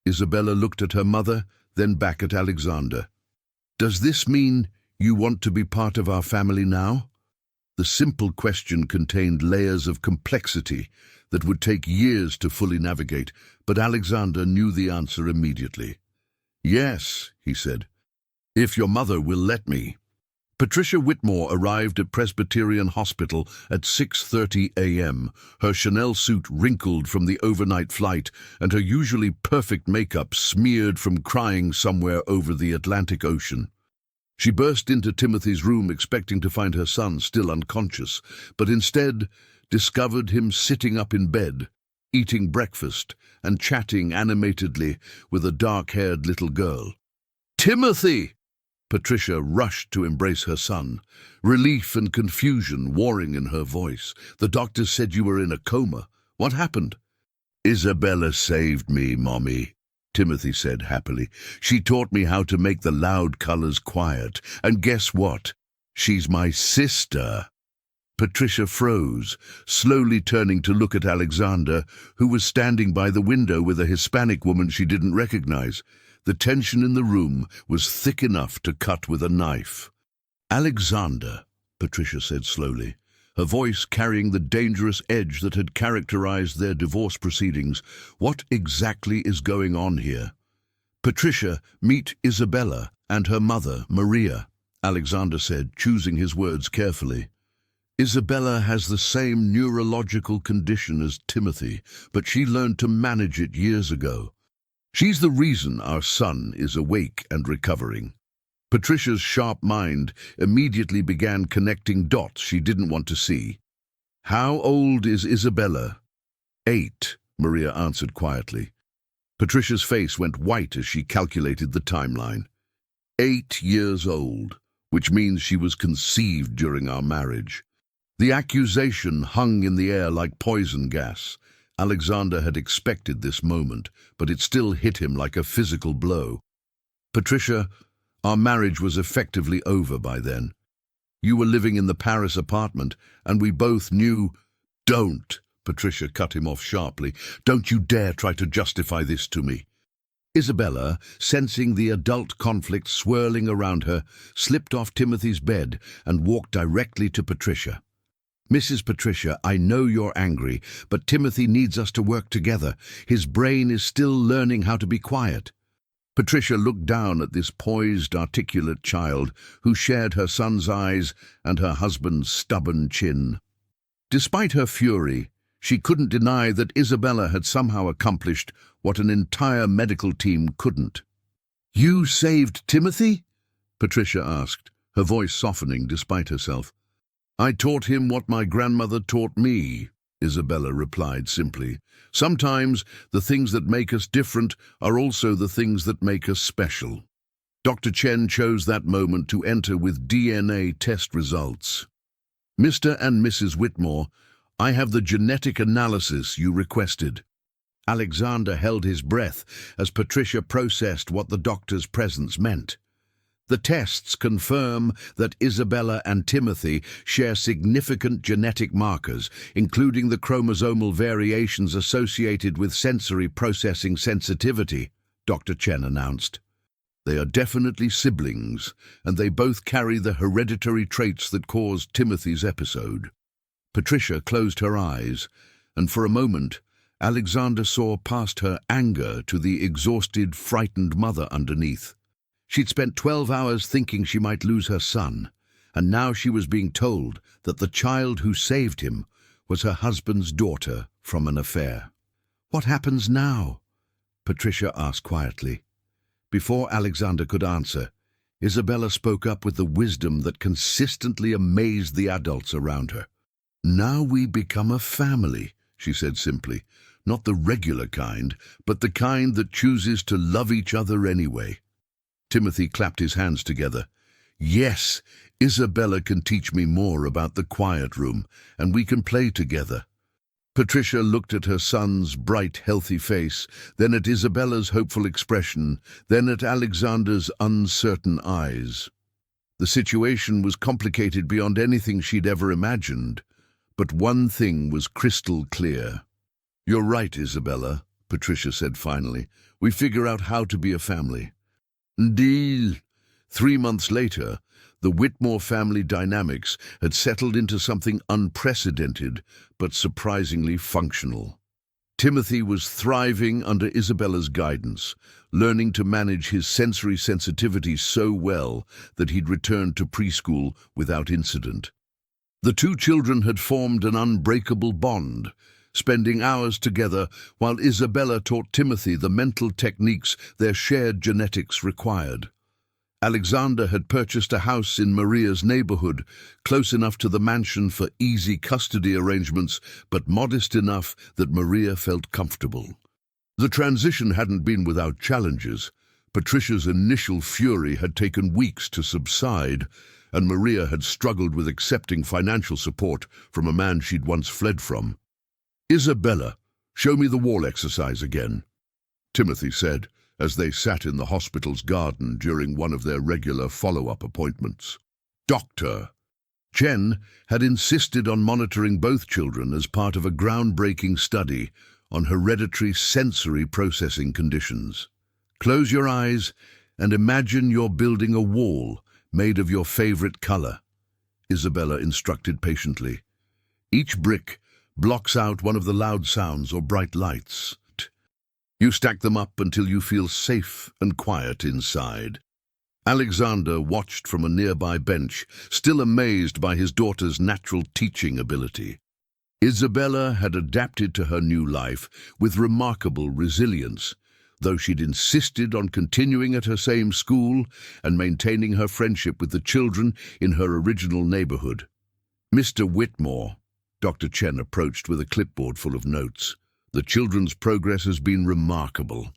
Isabella looked at her mother, then back at Alexander. "Does this mean you want to be part of our family now?" The simple question contained layers of complexity that would take years to fully navigate, but Alexander knew the answer immediately. "Yes," he said, "if your mother will let me." Patricia Whitmore arrived at Presbyterian Hospital at 6:30 a.m., her Chanel suit wrinkled from the overnight flight and her usually perfect makeup smeared from crying somewhere over the Atlantic Ocean. She burst into Timothy's room expecting to find her son still unconscious, but instead discovered him sitting up in bed, eating breakfast and chatting animatedly with a dark-haired little girl. "Timothy!" Patricia rushed to embrace her son, relief and confusion warring in her voice. "The doctors said you were in a coma. What happened?" "Isabella saved me, Mommy," Timothy said happily. "She taught me how to make the loud colors quiet. And guess what? She's my sister." Patricia froze, slowly turning to look at Alexander, who was standing by the window with a Hispanic woman she didn't recognize. The tension in the room was thick enough to cut with a knife. "Alexander," Patricia said slowly, her voice carrying the dangerous edge that had characterized their divorce proceedings, "what exactly is going on here?" "Patricia, meet Isabella and her mother, Maria," Alexander said, choosing his words carefully. "Isabella has the same neurological condition as Timothy, but she learned to manage it years ago. She's the reason our son is awake and recovering." Patricia's sharp mind immediately began connecting dots she didn't want to see. "How old is Isabella?" 8, Maria answered quietly. Patricia's face went white as she calculated the timeline. 8 years old, which means she was conceived during our marriage. The accusation hung in the air like poison gas. Alexander had expected this moment, but it still hit him like a physical blow. Patricia, our marriage was effectively over by then. You were living in the Paris apartment, and we both knew— Don't, Patricia cut him off sharply. Don't you dare try to justify this to me. Isabella, sensing the adult conflict swirling around her, slipped off Timothy's bed and walked directly to Patricia. Mrs. Patricia, I know you're angry, but Timothy needs us to work together. His brain is still learning how to be quiet. Patricia looked down at this poised, articulate child who shared her son's eyes and her husband's stubborn chin. Despite her fury, she couldn't deny that Isabella had somehow accomplished what an entire medical team couldn't. You saved Timothy? Patricia asked, her voice softening despite herself. I taught him what my grandmother taught me, Isabella replied simply. Sometimes the things that make us different are also the things that make us special. Dr. Chen chose that moment to enter with DNA test results. Mr. and Mrs. Whitmore, I have the genetic analysis you requested. Alexander held his breath as Patricia processed what the doctor's presence meant. The tests confirm that Isabella and Timothy share significant genetic markers, including the chromosomal variations associated with sensory processing sensitivity, Dr. Chen announced. They are definitely siblings, and they both carry the hereditary traits that caused Timothy's episode. Patricia closed her eyes, and for a moment, Alexander saw past her anger to the exhausted, frightened mother underneath. She'd spent 12 hours thinking she might lose her son, and now she was being told that the child who saved him was her husband's daughter from an affair. What happens now? Patricia asked quietly. Before Alexander could answer, Isabella spoke up with the wisdom that consistently amazed the adults around her. Now we become a family, she said simply. Not the regular kind, but the kind that chooses to love each other anyway. Timothy clapped his hands together. Yes, Isabella can teach me more about the quiet room, and we can play together. Patricia looked at her son's bright, healthy face, then at Isabella's hopeful expression, then at Alexander's uncertain eyes. The situation was complicated beyond anything she'd ever imagined, but one thing was crystal clear. You're right, Isabella, Patricia said finally. We figure out how to be a family. Deal. 3 months later, the Whitmore family dynamics had settled into something unprecedented but surprisingly functional. Timothy was thriving under Isabella's guidance, learning to manage his sensory sensitivity so well that he'd returned to preschool without incident. The two children had formed an unbreakable bond, spending hours together while Isabella taught Timothy the mental techniques their shared genetics required. Alexander had purchased a house in Maria's neighborhood, close enough to the mansion for easy custody arrangements, but modest enough that Maria felt comfortable. The transition hadn't been without challenges. Patricia's initial fury had taken weeks to subside, and Maria had struggled with accepting financial support from a man she'd once fled from. Isabella, show me the wall exercise again, Timothy said, as they sat in the hospital's garden during one of their regular follow-up appointments. Doctor Chen had insisted on monitoring both children as part of a groundbreaking study on hereditary sensory processing conditions. Close your eyes and imagine you're building a wall made of your favorite color, Isabella instructed patiently. Each brick blocks out one of the loud sounds or bright lights. You stack them up until you feel safe and quiet inside. Alexander watched from a nearby bench, still amazed by his daughter's natural teaching ability. Isabella had adapted to her new life with remarkable resilience, though she'd insisted on continuing at her same school and maintaining her friendship with the children in her original neighborhood. Mr. Whitmore, Dr. Chen approached with a clipboard full of notes. The children's progress has been remarkable.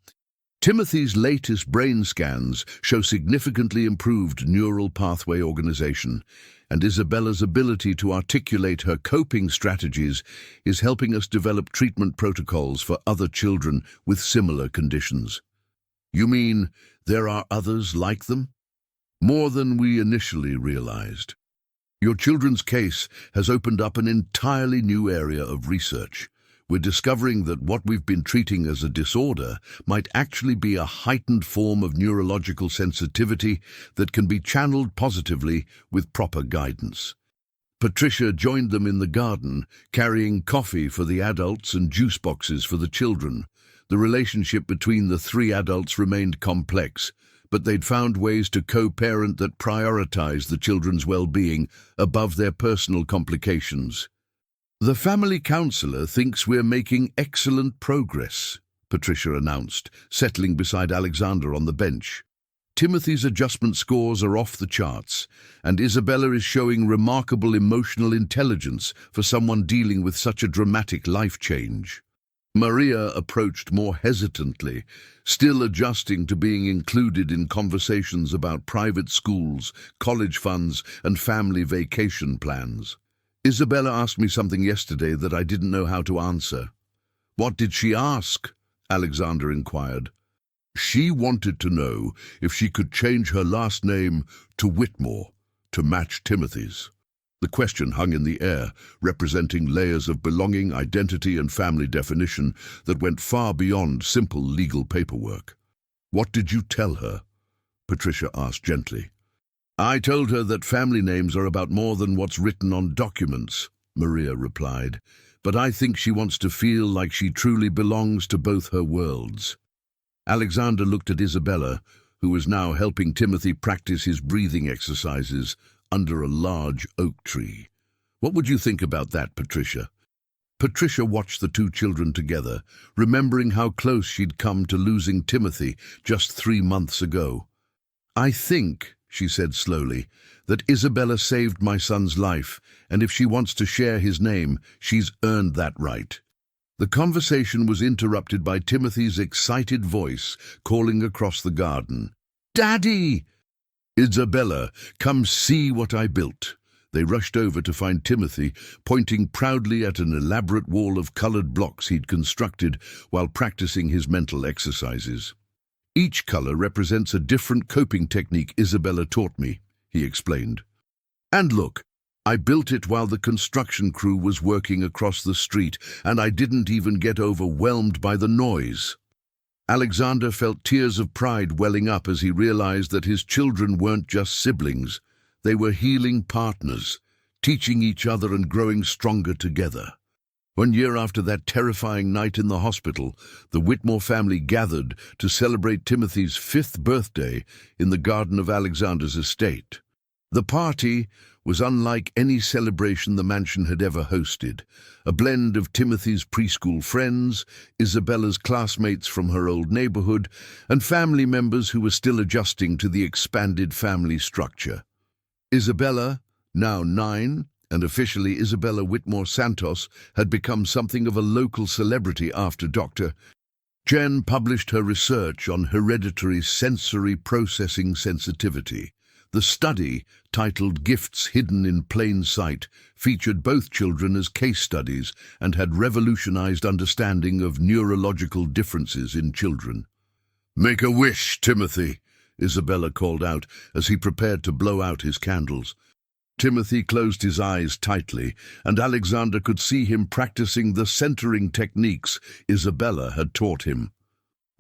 Timothy's latest brain scans show significantly improved neural pathway organization, and Isabella's ability to articulate her coping strategies is helping us develop treatment protocols for other children with similar conditions. You mean there are others like them? More than we initially realized. Your children's case has opened up an entirely new area of research. We're discovering that what we've been treating as a disorder might actually be a heightened form of neurological sensitivity that can be channeled positively with proper guidance. Patricia joined them in the garden, carrying coffee for the adults and juice boxes for the children. The relationship between the three adults remained complex, but they'd found ways to co-parent that prioritize the children's well-being above their personal complications. "The family counselor thinks we're making excellent progress," Patricia announced, settling beside Alexander on the bench. "Timothy's adjustment scores are off the charts, and Isabella is showing remarkable emotional intelligence for someone dealing with such a dramatic life change." Maria approached more hesitantly, still adjusting to being included in conversations about private schools, college funds, and family vacation plans. "Isabella asked me something yesterday that I didn't know how to answer." "What did she ask?" Alexander inquired. "She wanted to know if she could change her last name to Whitmore to match Timothy's." The question hung in the air, representing layers of belonging, identity, and family definition that went far beyond simple legal paperwork. "What did you tell her?" Patricia asked gently. "I told her that family names are about more than what's written on documents," Maria replied, "but I think she wants to feel like she truly belongs to both her worlds." Alexander looked at Isabella, who was now helping Timothy practice his breathing exercises under a large oak tree. "What would you think about that, Patricia?" Patricia watched the two children together, remembering how close she'd come to losing Timothy just 3 months ago. "I think," she said slowly, "that Isabella saved my son's life, and if she wants to share his name, she's earned that right." The conversation was interrupted by Timothy's excited voice calling across the garden. "Daddy!" "Isabella, come see what I built." They rushed over to find Timothy, pointing proudly at an elaborate wall of colored blocks he'd constructed while practicing his mental exercises. "Each color represents a different coping technique Isabella taught me," he explained. "And look, I built it while the construction crew was working across the street, and I didn't even get overwhelmed by the noise." Alexander felt tears of pride welling up as he realized that his children weren't just siblings. They were healing partners, teaching each other and growing stronger together. 1 year after that terrifying night in the hospital, the Whitmore family gathered to celebrate Timothy's 5th birthday in the garden of Alexander's estate. The party was unlike any celebration the mansion had ever hosted, a blend of Timothy's preschool friends, Isabella's classmates from her old neighborhood, and family members who were still adjusting to the expanded family structure. Isabella, now 9, and officially Isabella Whitmore Santos, had become something of a local celebrity after Dr. Jen published her research on hereditary sensory processing sensitivity. The study, titled "Gifts Hidden in Plain Sight," featured both children as case studies and had revolutionized understanding of neurological differences in children. "Make a wish, Timothy," Isabella called out as he prepared to blow out his candles. Timothy closed his eyes tightly, and Alexander could see him practicing the centering techniques Isabella had taught him.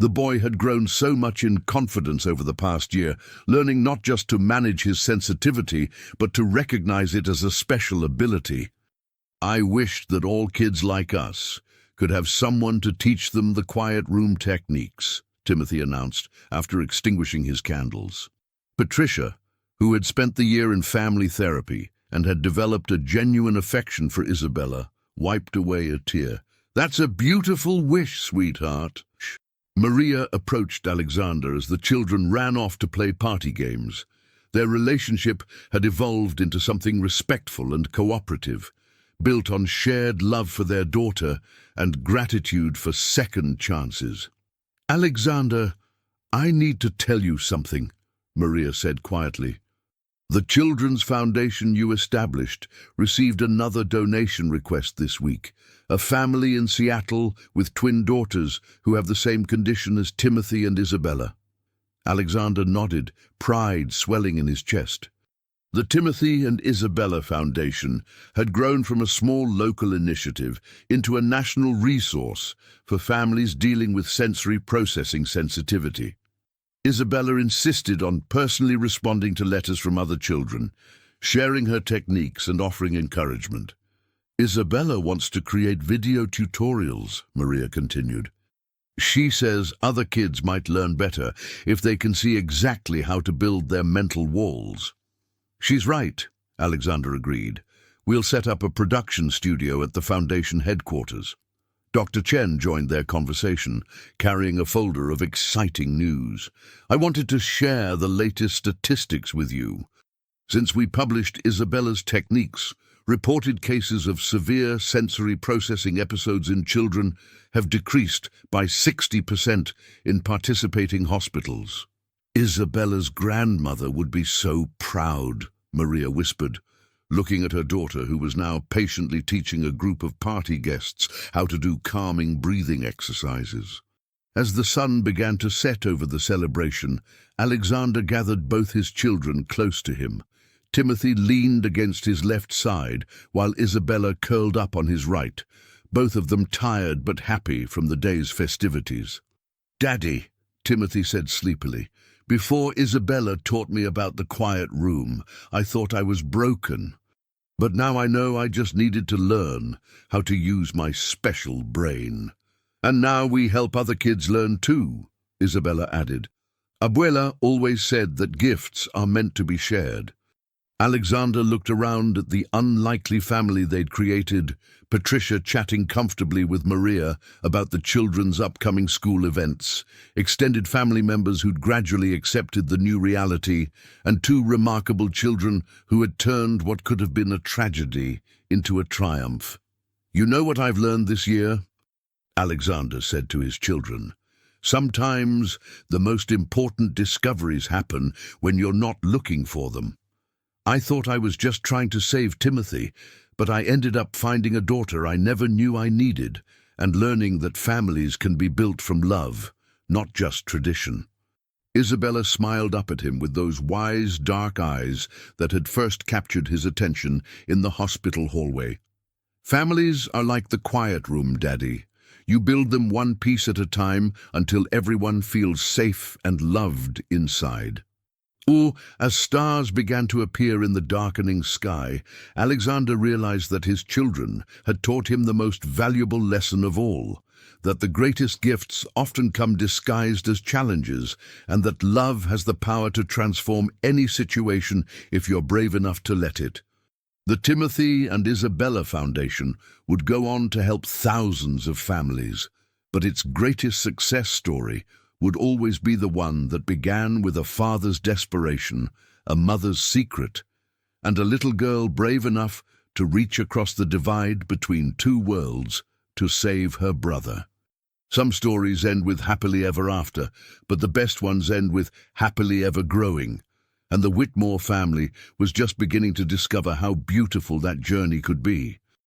The boy had grown so much in confidence over the past year, learning not just to manage his sensitivity, but to recognize it as a special ability. "I wished that all kids like us could have someone to teach them the quiet room techniques," Timothy announced after extinguishing his candles. Patricia, who had spent the year in family therapy and had developed a genuine affection for Isabella, wiped away a tear. "That's a beautiful wish, sweetheart." Maria approached Alexander as the children ran off to play party games. Their relationship had evolved into something respectful and cooperative, built on shared love for their daughter and gratitude for second chances. "Alexander, "I need to tell you something," Maria said quietly. "The Children's Foundation you established received another donation request this week. A family in Seattle with twin daughters who have the same condition as Timothy and Isabella." Alexander nodded, pride swelling in his chest. The Timothy and Isabella Foundation had grown from a small local initiative into a national resource for families dealing with sensory processing sensitivity. Isabella insisted on personally responding to letters from other children, sharing her techniques and offering encouragement. "Isabella wants to create video tutorials," Maria continued. "She says other kids might learn better if they can see exactly how to build their mental walls." "She's right," Alexander agreed. "We'll set up a production studio at the Foundation headquarters." Dr. Chen joined their conversation, carrying a folder of exciting news. "I wanted to share the latest statistics with you. Since we published Isabella's techniques, reported cases of severe sensory processing episodes in children have decreased by 60% in participating hospitals." "Isabella's grandmother would be so proud," Maria whispered, looking at her daughter, who was now patiently teaching a group of party guests how to do calming breathing exercises. As the sun began to set over the celebration, Alexander gathered both his children close to him. Timothy leaned against his left side, while Isabella curled up on his right, both of them tired but happy from the day's festivities. "Daddy," Timothy said sleepily, "before Isabella taught me about the quiet room, I thought I was broken. But now I know I just needed to learn how to use my special brain. And now we help other kids learn too," Isabella added. "Abuela always said that gifts are meant to be shared." Alexander looked around at the unlikely family they'd created, Patricia chatting comfortably with Maria about the children's upcoming school events, extended family members who'd gradually accepted the new reality, and two remarkable children who had turned what could have been a tragedy into a triumph. "You know what I've learned this year?" Alexander said to his children. "Sometimes the most important discoveries happen when you're not looking for them. I thought I was just trying to save Timothy, but I ended up finding a daughter I never knew I needed, and learning that families can be built from love, not just tradition." Isabella smiled up at him with those wise, dark eyes that had first captured his attention in the hospital hallway. "Families are like the quiet room, Daddy. You build them one piece at a time until everyone feels safe and loved inside." As stars began to appear in the darkening sky, Alexander realized that his children had taught him the most valuable lesson of all, that the greatest gifts often come disguised as challenges, and that love has the power to transform any situation if you're brave enough to let it. The Timothy and Isabella Foundation would go on to help thousands of families, but its greatest success story would always be the one that began with a father's desperation, a mother's secret, and a little girl brave enough to reach across the divide between two worlds to save her brother. Some stories end with happily ever after, but the best ones end with happily ever growing, and the Whitmore family was just beginning to discover how beautiful that journey could be.